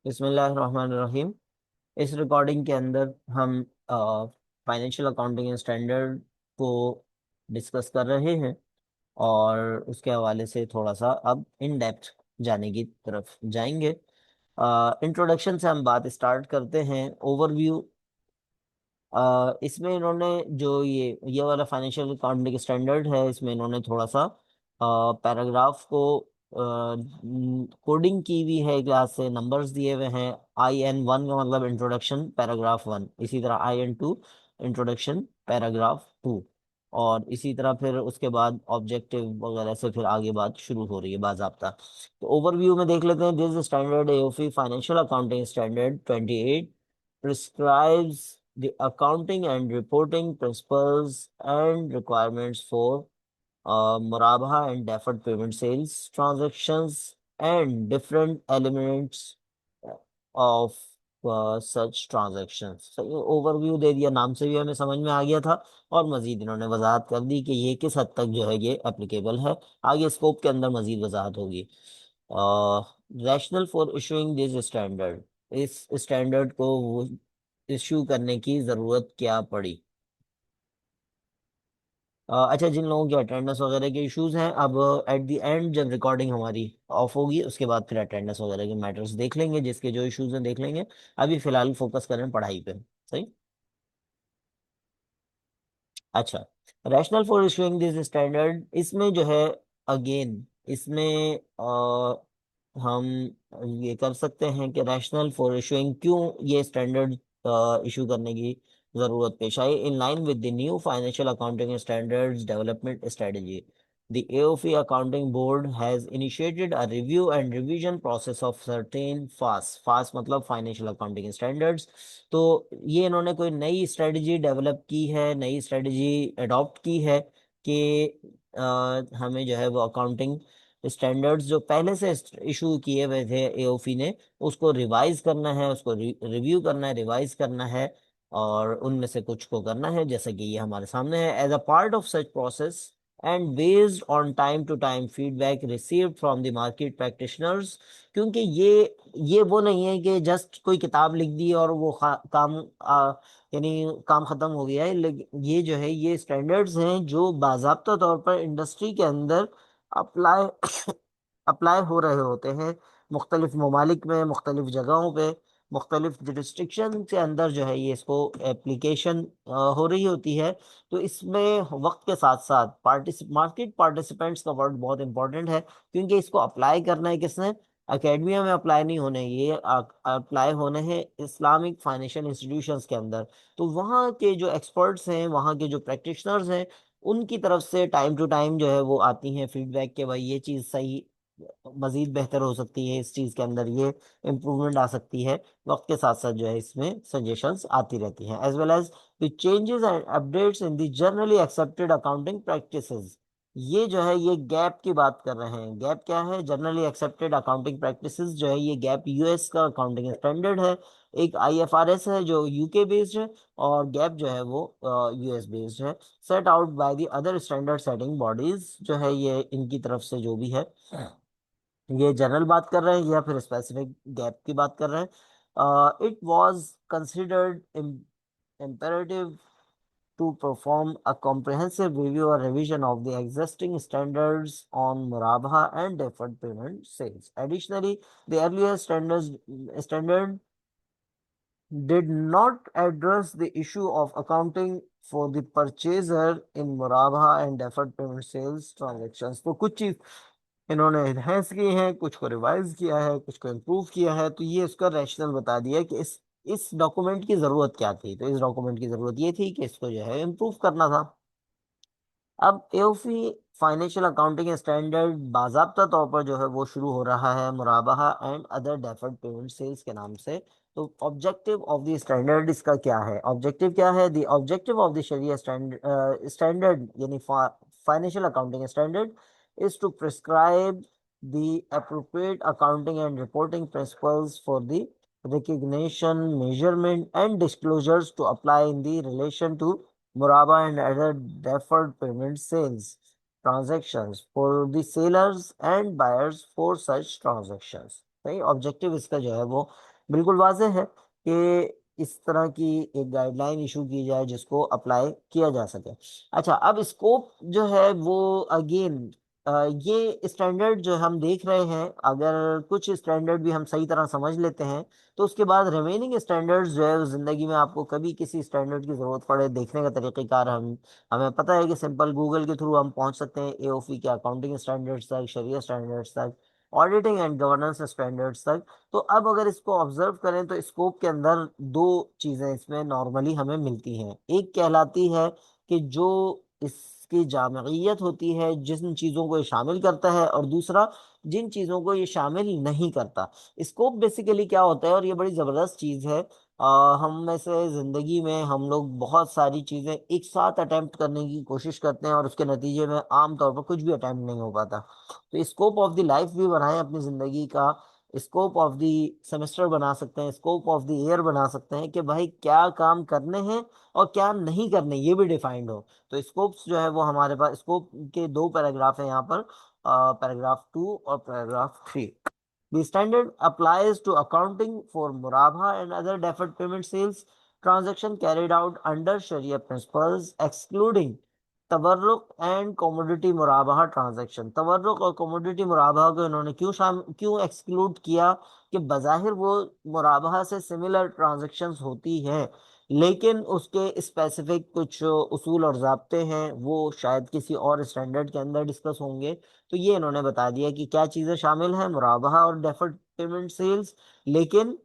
बिस्मिल्लाहिर्रहमानिर्रहीम। इस रिकॉर्डिंग के अंदर हम फाइनेंशियल अकाउंटिंग स्टैंडर्ड को डिस्कस कर रहे हैं और उसके हवाले से थोड़ा सा अब इन डेप्थ जाने की तरफ जाएंगे। इंट्रोडक्शन से हम बात स्टार्ट करते हैं। ओवरव्यू, इसमें इन्होंने जो ये वाला फाइनेंशियल अकाउंटिंग स्टैंडर्ड है, इसमें इन्होंने थोड़ा सा पैराग्राफ को कोडिंग की हुई है। क्लास से नंबर्स दिए हुए हैं। IN1 का मतलब इंट्रोडक्शन पैराग्राफ 1, इसी तरह IN2 इंट्रोडक्शन पैराग्राफ 2, और इसी तरह फिर उसके बाद ऑब्जेक्टिव वगैरह से फिर आगे बात शुरू हो रही है बाज़ाब्ता। तो ओवरव्यू में देख लेते हैं। This standard AOP financial accounting standard 28 prescribes the accounting and reporting principles and requirements for Murabaha and deferred payment sales transactions and different elements of such transactions। so, ये ओवरव्यू दे दिया, नाम से भी हमें समझ में आ गया था। और मजीद इन्होंने वजाहत कर दी कि ये किस हद तक जो है ये एप्लीकेबल है। आगे स्कोप के अंदर मजीद वजाहत होगी। Rational for issuing this standard, इस स्टैंडर्ड को इशू करने की जरूरत क्या पड़ी। अच्छा, जिन लोगों की अटेंडेंस वगैरह के इश्यूज हैं, अब एट द एंड जब रिकॉर्डिंग हमारी ऑफ होगी उसके बाद फिर अटेंडेंस वगैरह के मैटर्स देख लेंगे, जिसके जो इश्यूज हैं देख लेंगे। अभी फिलहाल फोकस करें पढ़ाई पे। सही। अच्छा, rational for issuing this standard, इसमें जो है अगेन इसमें हम ये कर सकते हैं कि रैशनल फॉर इशूइंग, क्यों ये स्टैंडर्ड इशू करने की जरूरत पेश आई। In line with the new financial accounting standards development strategy, the AOP Accounting Board has initiated a review and revision process of certain FAS मतलब फाइनेंशियल अकाउंटिंग स्टैंडर्ड्स। तो ये इन्होंने कोई नई स्ट्रेटजी डेवलप की है, नई स्ट्रेटजी अडॉप्ट की है कि हमें जो है वो अकाउंटिंग स्टैंडर्ड्स जो पहले से इशू किए हुए थे AOP ने, उसको रिवाइज करना है, उसको रिव्यू करना है, रिवाइज करना है, और उनमें से कुछ को करना है जैसा कि ये हमारे सामने है। As a part of such process and based on time to time feedback received from the market practitioners, क्योंकि ये वो नहीं है कि जस्ट कोई किताब लिख दी और वो काम यानी काम खत्म हो गया है। लेकिन ये जो है ये स्टैंडर्ड्स हैं जो बाजाब्ता तौर पर इंडस्ट्री के अंदर अप्लाई अप्लाई हो रहे होते हैं, मुख्तलिफ ममालिक में, मुख्तलिफ जगहों पे, मुख्तलिफ जुरिस्डिक्शन के अंदर जो है ये इसको एप्लीकेशन हो रही होती है। तो इसमें वक्त के साथ साथ मार्केट पार्टिसिपेंट्स का वर्ड बहुत इंपॉर्टेंट है, क्योंकि इसको अप्लाई करना है किसने। एकेडमिया में अप्लाई नहीं होने, ये अप्लाई होने हैं इस्लामिक फाइनेंशियल इंस्टीट्यूशंस के अंदर। तो वहाँ के जो एक्सपर्ट्स हैं, वहाँ के जो प्रैक्टिशनर्स हैं, उनकी तरफ से टाइम टू टाइम जो है वो आती हैं फीडबैक के, भाई ये चीज़ सही, मजीद बेहतर हो सकती है, इस चीज़ के अंदर ये इम्प्रूवमेंट आ सकती है। वक्त के साथ साथ जो है इसमें सजेशंस आती रहती हैं, as well as with changes and updates in the generally accepted accounting practices। ये जो है ये गैप की बात कर रहे हैं। गैप क्या है? जनरली एक्सेप्टेड अकाउंटिंग प्रैक्टिसेस जो है ये गैप यूएस का अकाउंटिंग स्टैंडर्ड है। एक IFRS है जो यूके बेस्ड है, और गैप जो है वो US बेस्ड है। Set out by the other standard setting bodies, जो है ये इनकी तरफ से जो भी है, ये जनरल बात कर रहे हैं या फिर स्पेसिफिक गैप की बात कर रहे हैं। It was considered imperative to perform a comprehensive review or revision of the existing standards on Murabaha and deferred payment sales. Additionally, the earlier standard did not address the issue of accounting for the purchaser in Murabaha and deferred payment sales transactions। तो कुछ चीज इन्होंने enhance की है, कुछ को revise किया है, कुछ को इम्प्रूव किया है। तो ये उसका रैशनल बता दिया कि इस डॉक्यूमेंट की जरूरत क्या थी। तो इस डॉक्यूमेंट की जरूरत ये थी कि इसको जो है इम्प्रूव करना था। अब AOP फाइनेंशियल अकाउंटिंग स्टैंडर्ड बाजाब्ता तौर पर जो है वो शुरू हो रहा है मुराबाहा and other deferred payment sales के नाम से। तो ऑब्जेक्टिव ऑफ द स्टैंडर्ड इसका क्या है? ऑब्जेक्टिव क्या है? The objective of the Sharia standard यानी financial accounting standard is to prescribe the appropriate accounting and reporting principles for the recognition, measurement, and disclosures to apply in the relation to Muraba and other deferred payment sales transactions for the sellers and buyers for such transactions। सही, objective इसका जो है वो बिल्कुल वाज़ेह है कि इस तरह की एक गाइडलाइन इशू की जाए जिसको अप्लाई किया जा सके। अच्छा, अब स्कोप जो है वो अगेन ये स्टैंडर्ड जो हम देख रहे हैं, अगर कुछ स्टैंडर्ड भी हम सही तरह समझ लेते हैं तो उसके बाद रिमेनिंग स्टैंडर्ड्स जो है उस जिंदगी में आपको कभी किसी स्टैंडर्ड की जरूरत पड़े देखने का तरीक़ेकार हम हमें पता है कि सिंपल गूगल के थ्रू हम पहुंच सकते हैं एओपी के अकाउंटिंग स्टैंडर्ड्स तक, शरिया स्टैंडर्ड्स तक, ऑडिटिंग एंड गवर्नेंस स्टैंडर्ड्स तक। तो अब अगर इसको ऑब्जर्व करें तो स्कोप के अंदर दो चीजें इसमें नॉर्मली हमें मिलती हैं। एक कहलाती है कि जो इसकी जामियत होती है, जिन चीजों को ये शामिल करता है, और दूसरा जिन चीजों को ये शामिल नहीं करता। स्कोप बेसिकली क्या होता है, और ये बड़ी जबरदस्त चीज है। हम में से जिंदगी में हम लोग बहुत सारी चीजें एक साथ अटेम्प्ट करने की कोशिश करते हैं और उसके नतीजे में आमतौर पर कुछ भी अटेम्प्ट नहीं हो पाता। तो स्कोप ऑफ द लाइफ भी बनाएं अपनी जिंदगी का, स्कोप ऑफ द सेमेस्टर बना सकते हैं, स्कोप ऑफ द ईयर बना सकते हैं कि भाई क्या काम करने हैं और क्या नहीं करने, ये भी डिफाइंड हो। तो स्कोप्स जो है वो हमारे पास स्कोप के दो पैराग्राफ है यहाँ पर, पैराग्राफ 2 और paragraph 3। The standard applies to accounting for Murabha and other deferred payment sales transaction carried out under Sharia principles, excluding तवर्रुक एंड कमोडिटी मुराबाहा ट्रांजैक्शन। तवर्रुक और कमोडिटी मुराबाहा को इन्होंने क्यों एक्सक्लूड किया कि बज़ाहिर वो मुराबाहा से सिमिलर ट्रांजैक्शंस होती हैं, लेकिन उसके स्पेसिफिक कुछ उसूल और ज़ाब्ते हैं, वो शायद किसी और स्टैंडर्ड के अंदर डिस्कस होंगे। तो ये इन्होंने बता दिया कि क्या चीज़ें शामिल हैं, मुराबाहा और डेफर्ड पेमेंट सेल्स, लेकिन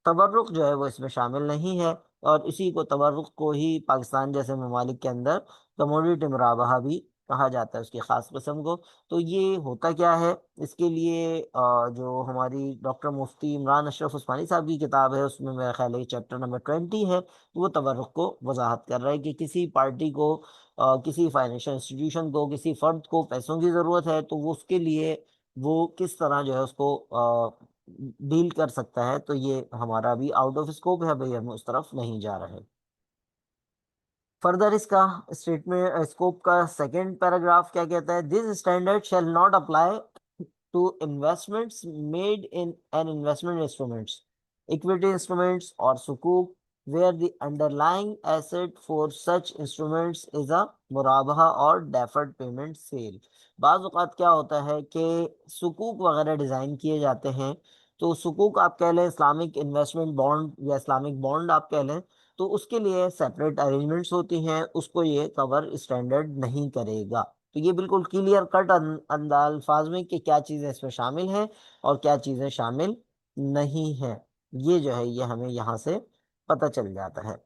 तबर्रुक जो है वो इसमें शामिल नहीं है। और इसी को तबर्रुक को ही पाकिस्तान जैसे ममालिक के अंदर कमोडिटी मुराबाहा भी कहा जाता है, उसकी खास किस्म को। तो ये होता क्या है, इसके लिए जो हमारी डॉक्टर मुफ्ती इमरान अशरफ उस्मानी साहब की किताब है उसमें मेरा ख्याल है चैप्टर नंबर 20 है, तो वो तबर्रुक को वजाहत कर रहा है कि किसी पार्टी को, किसी फाइनेंशियल इंस्टीट्यूशन को, किसी फर्द को पैसों की ज़रूरत है तो वो उसके लिए वो किस तरह जो है उसको डील कर सकता है। तो ये हमारा अभी आउट ऑफ स्कोप है भाई, हम उस तरफ नहीं जा रहे। फर्दर इसका स्टेटमेंट स्कोप का सेकंड पैराग्राफ क्या कहता है, this standard shall not apply to investments made in an investment instruments, equity instruments or sukuk, where the underlying asset for such instruments is a मुराबहा और deferred payment sale। बाज़ औक़ात क्या होता है कि सुकूक वगैरह डिज़ाइन किए जाते हैं, तो सुकूक आप कह लें इस्लामिक इन्वेस्टमेंट बॉन्ड या इस्लामिक बॉन्ड आप कह लें, तो उसके लिए सेपरेट अरेंजमेंट्स होती हैं, उसको ये कवर स्टैंडर्ड नहीं करेगा। तो ये बिल्कुल क्लियर कट अल्फाज में कि क्या चीज़ें इसमें शामिल हैं और क्या चीज़ें शामिल नहीं हैं, ये जो है ये हमें यहाँ से पता चल जाता है।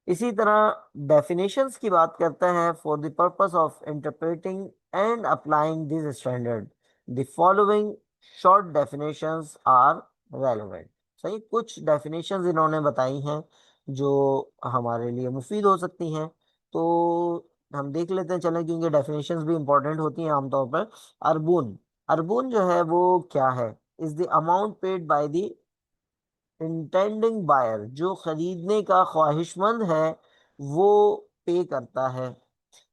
इसी तरह डेफिनेशंस की बात करते हैं, for the purpose of interpreting and applying this standard the following short definitions are relevant. सही, कुछ डेफिनेशंस इन्होंने बताई हैं जो हमारे लिए मुफीद हो सकती हैं, तो हम देख लेते हैं चलें, क्योंकि डेफिनेशंस भी इंपॉर्टेंट होती हैं आमतौर पर। अरबून, अरबून जो है वो क्या है, is the amount paid by the intending buyer, जो खरीदने का ख्वाहिशमंद है वो पे करता है।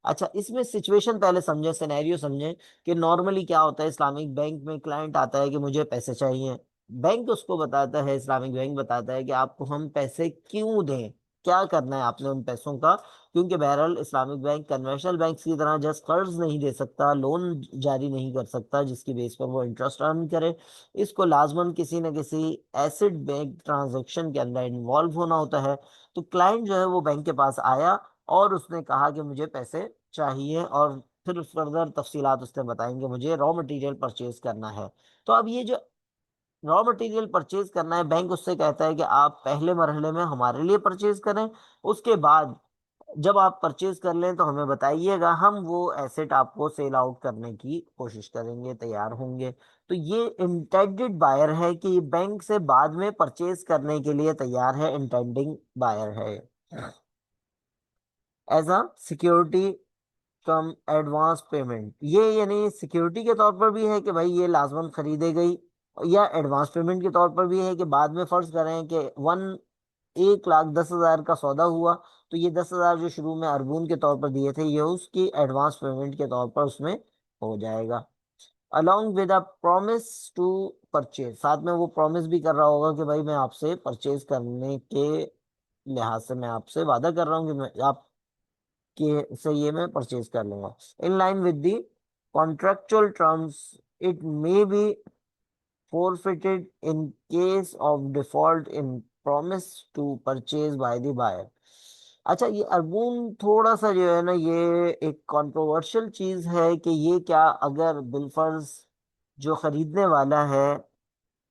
अच्छा, इसमें सिचुएशन पहले समझे, सिनेरियो समझे कि नॉर्मली क्या होता है, इस्लामिक बैंक में क्लाइंट आता है कि मुझे पैसे चाहिए, बैंक उसको बताता है, इस्लामिक बैंक बताता है कि आपको हम पैसे क्यों दें, क्या करना है आपने उन पैसों का। क्योंकि बहरहाल इस्लामिक बैंक कन्वेंशनल बैंक की तरह जस्ट कर्ज नहीं दे सकता, लोन जारी नहीं कर सकता जिसकी बेस पर वो इंटरेस्ट अर्न करे। इसको लाजमन किसी न किसी एसिड बैंक ट्रांजेक्शन के अंदर इन्वॉल्व होना होता है। तो क्लाइंट जो है वो बैंक के पास आया और उसने कहा कि मुझे पैसे चाहिए, और फिर फर्दर तफसीलात उसने बताएंगे, मुझे रॉ मटेरियल परचेज करना है। तो अब ये जो रॉ मटेरियल परचेज करना है, बैंक उससे कहता है कि आप पहले मरहले में हमारे लिए परचेज करें, उसके बाद जब आप परचेज कर लें तो हमें बताइएगा, हम वो एसेट आपको सेल आउट करने की कोशिश करेंगे, तैयार होंगे। तो ये इंटेंडेड बायर है कि बैंक से बाद में परचेज करने के लिए तैयार है, इंटेंडिंग बायर है। As a security cum advance payment, ये यानी सिक्योरिटी के तौर पर भी है कि भाई ये लाजमन खरीदे गई, या एडवांस पेमेंट के तौर पर भी है कि बाद में फर्ज करें कि 1,10,10,000 का सौदा हुआ, तो ये 10,000 जो शुरू में अरबून के तौर पर दिए थे ये उसकी एडवांस पेमेंट के तौर पर उसमें हो जाएगा। Along with a promise to purchase, साथ में वो प्रॉमिस भी कर रहा होगा कि भाई मैं आपसे परचेज करने के लिहाज से मैं आपसे वादा कर रहा हूँ कि मैं आपके से ये मैं परचेज कर लूंगा। इन line with the contractual terms it may be forfeited in case of default in promise to purchase by the buyer। अच्छा, ये अर्बून थोड़ा सा जो है ना, ये एक कंट्रोवर्शियल चीज है कि ये क्या अगर बिलफर्ज जो खरीदने वाला है,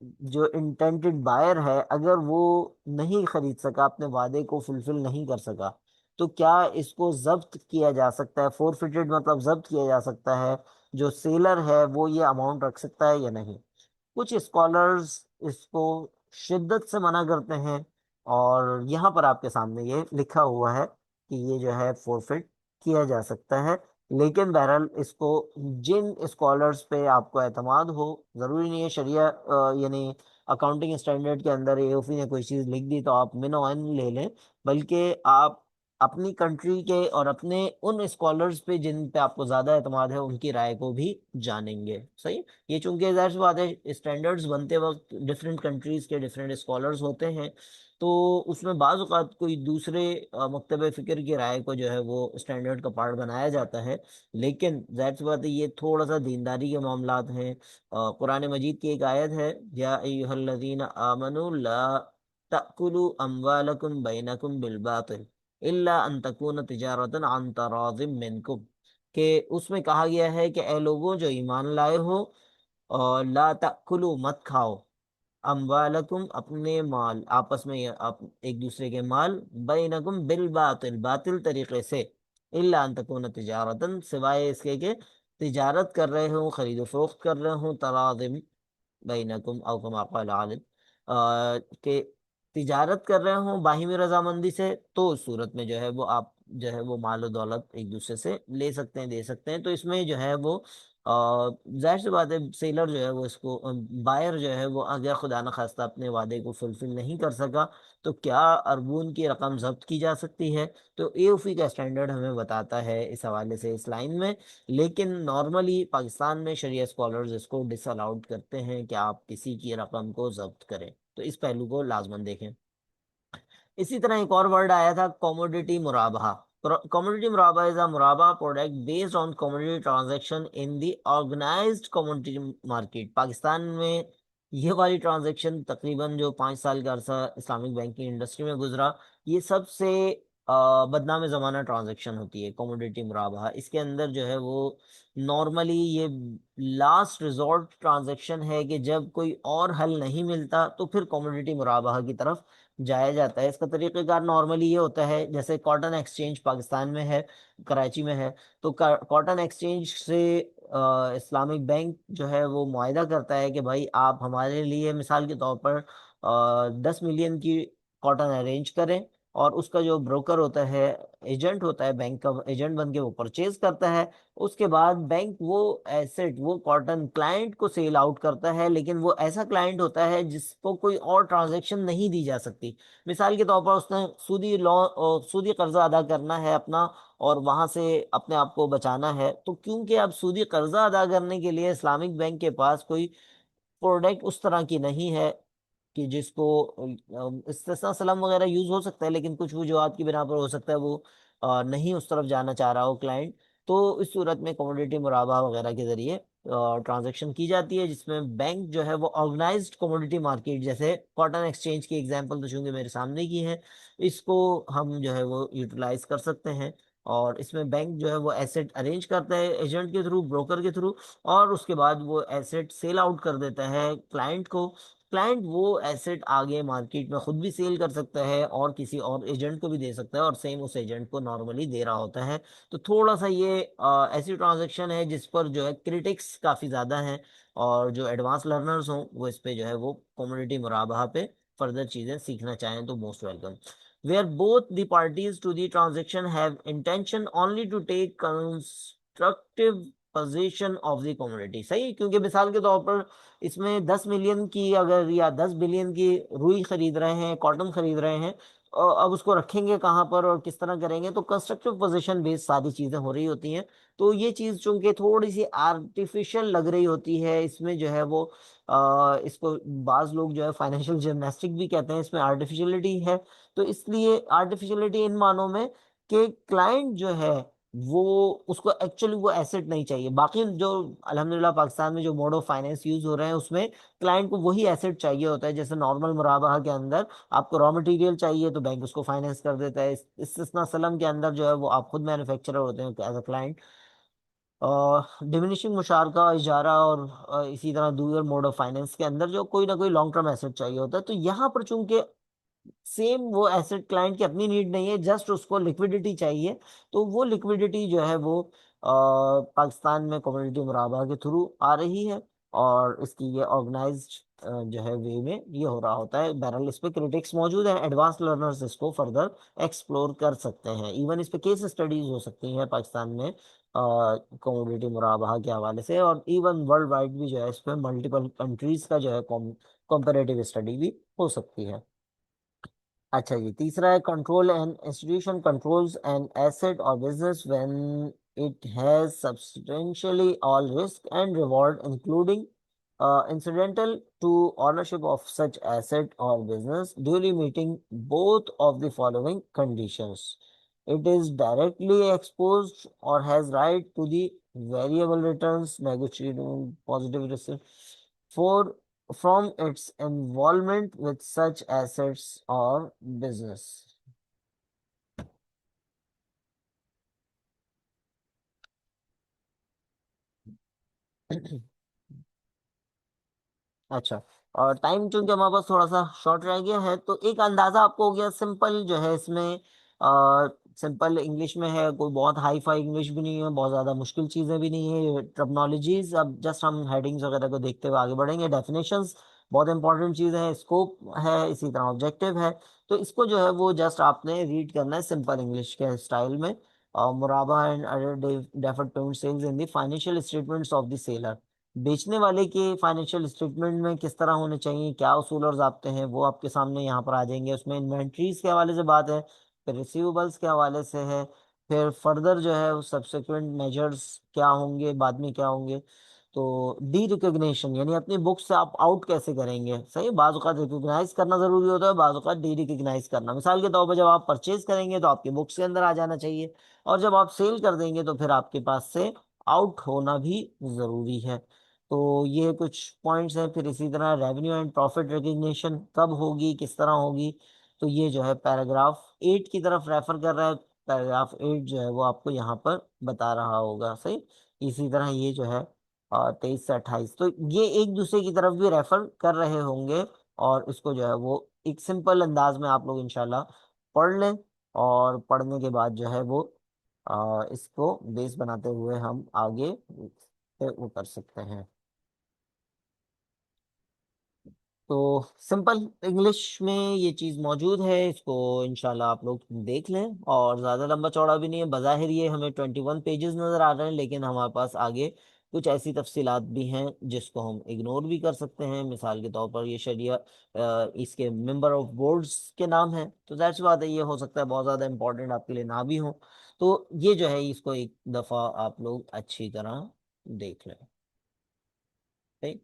जो इंटेंटेड बायर है, अगर वो नहीं खरीद सका, अपने वादे को फुलफिल नहीं कर सका, तो क्या इसको जब्त किया जा सकता है? फोरफिटेड मतलब जब्त किया जा सकता है, जो सेलर है वो ये अमाउंट रख सकता है या नहीं? कुछ स्कॉलर्स इसको शिद्दत से मना करते हैं, और यहाँ पर आपके सामने ये लिखा हुआ है कि ये जो है फोरफिट किया जा सकता है। लेकिन बहरहाल इसको जिन स्कॉलर्स पे आपको एतमाद हो, ज़रूरी नहीं है शरिया यानी अकाउंटिंग स्टैंडर्ड के अंदर एओफी ने कोई चीज़ लिख दी तो आप मिनो एन ले लें, बल्कि आप अपनी कंट्री के और अपने उन स्कॉलर्स पे जिन पे आपको ज़्यादा एतमाद है उनकी राय को भी जानेंगे। सही, ये चूंकि जाहिर सी बात है स्टैंडर्ड्स बनते वक्त डिफरेंट कंट्रीज के डिफरेंट स्कॉलर्स होते हैं, तो उसमें बाज़ औक़ात कोई दूसरे मकतब फ़िक्र की राय को जो है वो स्टैंडर्ड का पार्ट बनाया जाता है। लेकिन जाहिर सी बात है ये थोड़ा सा दीनदारी के मामलात हैं। कुरान मजीद की एक आयत है, या अय्युहल्लज़ीना आमनू ला तअकुलू अम्वालकुम बैनकुम बिल बातिल इल्ला अन तकून तिजारतन अन तराज़िम मिनकुम, कि उसमें कहा गया है कि ए लोगों जो ईमान लाए हो, और ला तकुलु मत खाओ, अम्वालकुम अपने माल, आपस में आप एक दूसरे के माल, बैनकुम बिल बातिल बातिल तरीके से, इल्ला अन तकून तिजारतन सिवाय इसके के तिजारत कर रहे हो, खरीदो फरोख्त कर रहे हो, तराजिम बैनकुम अव कमा क़ाल आलिम, के तिजारत कर रहे हो बाहिमी रजामंदी से, तो उस सूरत में जो है वो आप जो है वो माल और दौलत एक दूसरे से ले सकते हैं, दे सकते हैं। तो इसमें जो है वो जाहिर सी बात है सेलर जो है वो इसको, बायर जो है वो अगर खुदा न खास्ता अपने वादे को फुलफिल नहीं कर सका, तो क्या अरबून की रकम जब्त की जा सकती है? तो एओफी का स्टैंडर्ड हमें बताता है इस हवाले से इस लाइन में। लेकिन नॉर्मली पाकिस्तान में शरिया स्कॉलर्स इसको डिसअलाउड करते हैं कि आप किसी की रकम को जब्त करें, तो इस पहलू को लाजमन देखें। इसी तरह एक और वर्ड आया था, कमोडिटी मुराबा। कमोडिटी मुराबा इज अ मुराबा product based on commodity transaction in the organised commodity market. Pakistan में ये वाली ट्रांजैक्शन तकरीबन जो 5 साल का अरसा इस्लामिक बैंकिंग इंडस्ट्री में गुजरा, ये सबसे बदनाम ज़माना ट्रांजैक्शन होती है कमोडिटी मुराबा। इसके अंदर जो है वो नॉर्मली ये लास्ट रिजॉर्ट ट्रांजैक्शन है कि जब कोई और हल नहीं मिलता तो फिर कमोडिटी मुराबा की तरफ जाया जाता है। इसका तरीक़ेकार नॉर्मली ये होता है, जैसे कॉटन एक्सचेंज पाकिस्तान में है, कराची में है, तो कॉटन एक्सचेंज से इस्लामिक बैंक जो है वो मुआहिदा करता है कि भाई आप हमारे लिए मिसाल के तौर पर 10 मिलियन की कॉटन अरेंज करें, और उसका जो ब्रोकर होता है, एजेंट होता है, बैंक का एजेंट बन के वो परचेज करता है। उसके बाद बैंक वो एसेट, वो कॉटन क्लाइंट को सेल आउट करता है, लेकिन वो ऐसा क्लाइंट होता है जिसको कोई और ट्रांजैक्शन नहीं दी जा सकती। मिसाल के तौर पर उसने सूदी कर्जा अदा करना है अपना, और वहां से अपने आप को बचाना है, तो क्योंकि अब सूदी कर्जा अदा करने के लिए इस्लामिक बैंक के पास कोई प्रोडक्ट उस तरह की नहीं है कि जिसको इस्तिस्ना सलाम वगैरह यूज हो सकता है, लेकिन कुछ वजूहात की बिना पर हो सकता है वो नहीं उस तरफ जाना चाह रहा हो क्लाइंट, तो इस सूरत में कमोडिटी मुराबा वगैरह के जरिए ट्रांजैक्शन की जाती है, जिसमें बैंक जो है वो ऑर्गेनाइज्ड कमोडिटी मार्केट, जैसे कॉटन एक्सचेंज की एग्जांपल तो चूंकि मेरे सामने की है, इसको हम जो है वो यूटिलाइज कर सकते हैं। और इसमें बैंक जो है वो एसेट अरेंज करता है एजेंट के थ्रू, ब्रोकर के थ्रू, और उसके बाद वो एसेट सेल आउट कर देता है क्लाइंट को। क्लाइंट वो एसेट आगे मार्केट में खुद भी सेल कर सकता है और किसी और एजेंट को भी दे सकता है, और सेम उस एजेंट को नॉर्मली दे रहा होता है। तो थोड़ा सा ये ऐसी ट्रांजैक्शन है जिस पर जो है क्रिटिक्स काफ़ी ज़्यादा हैं, और जो एडवांस लर्नर्स हों वो इस पे जो है वो कम्युनिटी मुराबाहा पे फर्दर चीज़ें सीखना चाहें तो most welcome. Where both the parties to the transaction have intention only to take constructive possession of the commodity। सही, क्योंकि मिसाल के तौर पर इसमें 10 मिलियन की अगर या 10 बिलियन की रुई खरीद रहे हैं, कॉटन खरीद रहे हैं, अब उसको रखेंगे कहाँ पर और किस तरह करेंगे, तो कंस्ट्रक्टिव पोजीशन बेस्ड सारी चीजें हो रही होती हैं। तो ये चीज चूंकि थोड़ी सी आर्टिफिशियल लग रही होती है, इसमें जो है वो इसको बाज लोग जो है फाइनेंशियल जिम्नास्टिक भी कहते हैं, इसमें आर्टिफिशियलिटी है। तो इसलिए आर्टिफिशियलिटी इन मानों में कि क्लाइंट जो है वो, उसको एक्चुअली वो एसेट नहीं चाहिए। बाकी जो अल्हम्दुलिल्लाह पाकिस्तान में जो मोड ऑफ फाइनेंस यूज हो रहे हैं उसमें क्लाइंट को वही एसेट चाहिए होता है। जैसे नॉर्मल मुराबाहा के अंदर आपको रॉ मटेरियल चाहिए तो बैंक उसको फाइनेंस कर देता है। इस्तिस्ना सलम के अंदर जो है वो आप खुद मैन्युफैक्चरर होते हैं एज अ क्लाइंट। डिमिनिशिंग मुशारका इजारा और इसी तरह दूसरे मोड ऑफ फाइनेंस के अंदर जो कोई ना कोई लॉन्ग टर्म एसेट चाहिए होता है। तो यहाँ पर चूंकि सेम वो एसेट क्लाइंट की अपनी नीड नहीं है, जस्ट उसको लिक्विडिटी चाहिए, तो वो लिक्विडिटी जो है वो पाकिस्तान में कम्युनिटी मुराबा के थ्रू आ रही है। और इसकी ये ऑर्गेनाइज्ड जो है वे में ये हो रहा होता है। बहरहाल इस पे क्रिटिक्स मौजूद हैं, एडवांस लर्नर्स इसको फर्दर एक्सप्लोर कर सकते हैं। इवन इस पे केस स्टडीज हो सकती हैं पाकिस्तान में कम्युनिटी मुराबा के हवाले से, और इवन वर्ल्ड वाइड भी जो है इस पे मल्टीपल कंट्रीज का जो है कॉम्पेरेटिव स्टडी भी हो सकती है। अच्छा जी, तीसरा है control and institution controls and asset और business when it has substantially all risk and reward including incidental to ownership of such asset or business duly meeting both of the following conditions. It is directly exposed or has right to the variable returns negotiating positive risk for from its involvement with such assets or business. अच्छा, और time चूंकि हमारे पास थोड़ा सा short रह गया है तो एक अंदाजा आपको हो गया। सिंपल जो है इसमें सिंपल इंग्लिश में है, कोई बहुत हाई फाई इंग्लिश भी नहीं है, बहुत ज़्यादा मुश्किल चीज़ें भी नहीं है। टर्मिनोलॉजीज अब जस्ट हम हेडिंग्स वगैरह को देखते हुए आगे बढ़ेंगे। डेफिनेशंस बहुत इंपॉर्टेंट चीज़ है, स्कोप है, इसी तरह ऑब्जेक्टिव है। तो इसको जो है वो जस्ट आपने रीड करना है सिंपल इंग्लिश के स्टाइल में। मुराबा and other deferred payment sales in the financial statements of the seller. बेचने वाले के फाइनेंशियल स्टेटमेंट में किस तरह होने चाहिए, क्या उसूल और ज़ाब्ते हैं, वो आपके सामने यहाँ पर आ जाएंगे। उसमें इन्वेंट्रीज के हवाले से बात है, फिर रिसीवेबल्स के हवाले से है, फिर फर्दर जो है सब्सिक्वेंट मेजर्स क्या होंगे, बाद में क्या होंगे। तो डी रिकॉग्निशन यानी अपनी बुक से आप आउट कैसे करेंगे। सही, बाज़ औक़ात रिकॉग्नाइज करना ज़रूरी होता है, बाज़ औक़ात डी रिकॉग्नाइज करना। मिसाल के तौर पर जब आप परचेज करेंगे तो आपकी बुक्स के अंदर आ जाना चाहिए, और जब आप सेल कर देंगे तो फिर आपके पास से आउट होना भी ज़रूरी है। तो ये कुछ पॉइंट्स हैं। फिर इसी तरह रेवेन्यू एंड प्रॉफिट रिकग्निशन कब होगी, किस तरह होगी, तो ये जो है पैराग्राफ 8 की तरफ रेफर कर रहा है। पैराग्राफ 8 जो है वो आपको यहाँ पर बता रहा होगा। सही, इसी तरह ये जो है 23 से 28, तो ये एक दूसरे की तरफ भी रेफर कर रहे होंगे। और इसको जो है वो एक सिंपल अंदाज में आप लोग इंशाल्लाह पढ़ लें, और पढ़ने के बाद जो है वो इसको बेस बनाते हुए हम आगे वो कर सकते हैं। तो सिंपल इंग्लिश में ये चीज़ मौजूद है, इसको इंशाल्लाह आप लोग देख लें। और ज़्यादा लंबा चौड़ा भी नहीं है, बज़ाहिर ये हमें 21 पेजेस नज़र आ रहे हैं, लेकिन हमारे पास आगे कुछ ऐसी तफसीलात भी हैं जिसको हम इग्नोर भी कर सकते हैं। मिसाल के तौर पर ये शरिया इसके मेंबर ऑफ बोर्ड्स के नाम है, तो दैट्स बात है, ये हो सकता है बहुत ज़्यादा इंपॉर्टेंट आपके लिए ना भी हो। तो ये जो है इसको एक दफ़ा आप लोग अच्छी तरह देख लें। ठीक।